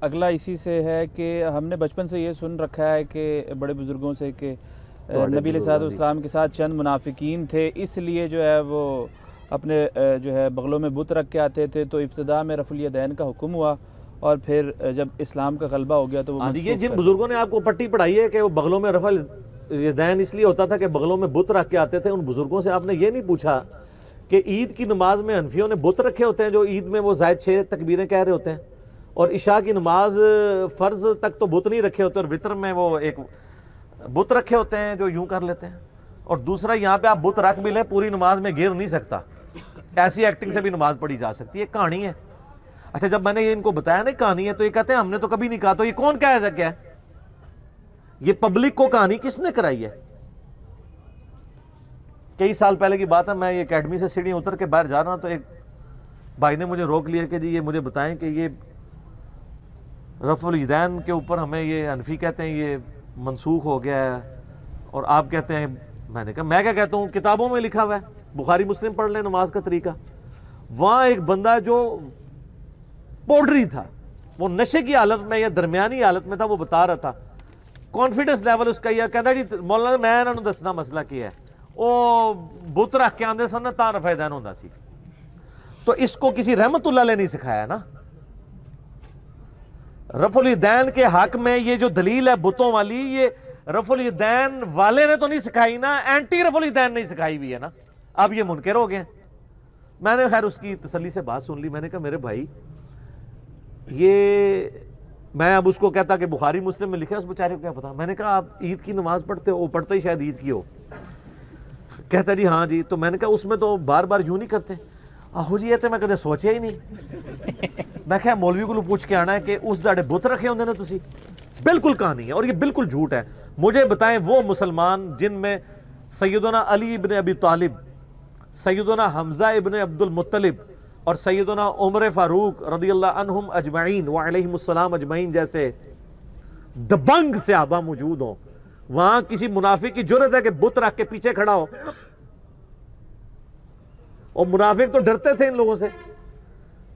اگلا اسی سے ہے کہ ہم نے بچپن سے یہ سن رکھا ہے کہ بڑے بزرگوں سے کہ نبی علیہ السلام کے ساتھ چند منافقین تھے، اس لیے جو ہے وہ اپنے جو ہے بغلوں میں بت رکھ کے آتے تھے، تو ابتدا میں رفع الیدین کا حکم ہوا اور پھر جب اسلام کا غلبہ ہو گیا تو وہ یہ جن بزرگوں نے آپ کو پٹی پڑھائی ہے کہ وہ بغلوں میں رفع الیدین اس لیے ہوتا تھا کہ بغلوں میں بت رکھ کے آتے تھے، ان بزرگوں سے آپ نے یہ نہیں پوچھا کہ عید کی نماز میں حنفیوں نے بت رکھے ہوتے ہیں جو عید میں وہ زائد 6 تکبیریں کہہ رہے ہوتے ہیں، اور عشاء کی نماز فرض تک تو بت نہیں رکھے ہوتے، اور وطر میں وہ ایک بت رکھے ہوتے ہیں جو یوں کر لیتے ہیں. اور دوسرا یہاں پہ آپ بت رکھ بھی لیں پوری نماز میں گر نہیں سکتا، ایسی ایکٹنگ سے بھی نماز پڑھی جا سکتی ہے، کہانی ہے. اچھا جب میں نے یہ ان کو بتایا نا کہانی ہے تو یہ کہتے ہیں ہم نے تو کبھی نہیں کہا. تو یہ کون کہہ سکتا ہے؟ یہ پبلک کو کہانی کس نے کرائی ہے؟ کئی سال پہلے کی بات ہے، میں یہ اکیڈمی سے سیڑھیاں اتر کے باہر جا رہا تو ایک بھائی نے مجھے روک لیا کہ جی یہ مجھے بتائیں کہ یہ رفع الیدین کے اوپر ہمیں یہ حنفی کہتے ہیں یہ منسوخ ہو گیا ہے اور آپ کہتے ہیں. میں نے کہا میں کیا کہتا ہوں، کتابوں میں لکھا ہوا ہے، بخاری مسلم پڑھ لیں نماز کا طریقہ. وہاں ایک بندہ جو پوڈری تھا، وہ نشے کی حالت میں یا درمیانی حالت میں تھا، وہ بتا رہا تھا، کانفیڈنس لیول اس کا یہ کہتا جی مولانا میں انہوں نے دسنا مسئلہ کیا ہے، وہ بت رکھ کے آندے سن تا رفع الیدین ہوندا سی. تو اس کو کسی رحمت اللہ علیہ نہیں سکھایا نا. رفع الیدین کے حق میں یہ جو دلیل ہے بتوں والی، یہ رفع الیدین والے نے تو نہیں سکھائی نا، اینٹی رفع الیدین نہیں سکھائی ہوئی ہے نا. اب یہ منکر ہو گئے. میں نے خیر اس کی تسلی سے بات سن لی. میں نے کہا میرے بھائی یہ میں اب اس کو کہتا کہ بخاری مسلم میں لکھا ہے، اس بیچارے کو کیا پتا. میں نے کہا آپ عید کی نماز پڑھتے ہو؟ پڑھتے ہی شاید عید کی ہو. کہتا جی ہاں جی. تو میں نے کہا اس میں تو بار بار یوں نہیں کرتے. آہو جی یہ تو میں کدے سوچیا ہی نہیں. میں کہا مولوی کو پوچھ کے آنا ہے کہ اس جاڑے بت رکھے ہوندے نے تسی. بالکل کہانی ہے اور یہ بالکل جھوٹ ہے. مجھے بتائیں وہ مسلمان جن میں سیدنا علی ابن ابی طالب، سیدنا حمزہ ابن عبد المطلب اور سیدنا عمر فاروق رضی اللہ عنہم اجمعین وعلیہم السلام اجمعین جیسے دبنگ صحابہ موجود ہوں، وہاں کسی منافق کی جرت ہے کہ بت رکھ کے پیچھے کھڑا ہو؟ اور منافق تو ڈرتے تھے ان لوگوں سے.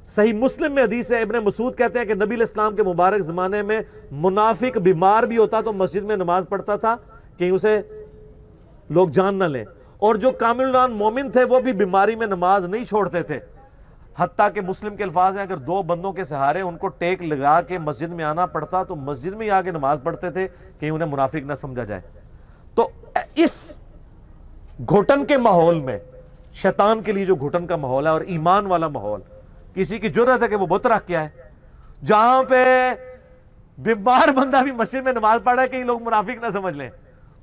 صحیح مسلم میں حدیث ہے، ابن مسعود کہتے ہیں کہ نبی علیہ السلام کے مبارک زمانے میں منافق بیمار بھی ہوتا تو مسجد میں نماز پڑھتا تھا کہ اسے لوگ جان نہ لیں، اور جو کامل مومن تھے وہ بھی بیماری میں نماز نہیں چھوڑتے تھے. حتیٰ کہ مسلم کے الفاظ ہیں اگر 2 بندوں کے سہارے ان کو ٹیک لگا کے مسجد میں آنا پڑتا تو مسجد میں آ کے نماز پڑھتے تھے کہ انہیں منافق نہ سمجھا جائے. تو اس گھٹن کے ماحول میں، شیطان کے لیے جو گھٹن کا ماحول ہے اور ایمان والا ماحول، کسی کی جرت ہے کہ وہ بت رکھ کے آئے جہاں پہ بیمار بندہ بھی مسجد میں نماز پڑھ رہا ہے کہ لوگ منافق نہ سمجھ لیں،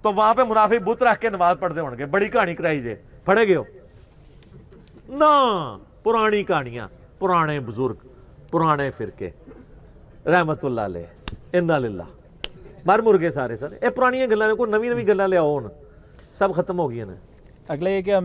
تو وہاں پہ منافق بت رکھ کے نماز پڑھتے ہوں گے. بڑی کہانی کرائی جائے، پڑھے گئے ہو نا؟ پرانی کہانیاں، پرانے بزرگ، پرانے فرقے رحمت اللہ علیہ انا للہ مر مرگے سارے سر. یہ پرانی گلاں کوئی نویں گلاں لے آؤ، سب ختم ہو گئی ہیں. اگلا یہ کہ ہم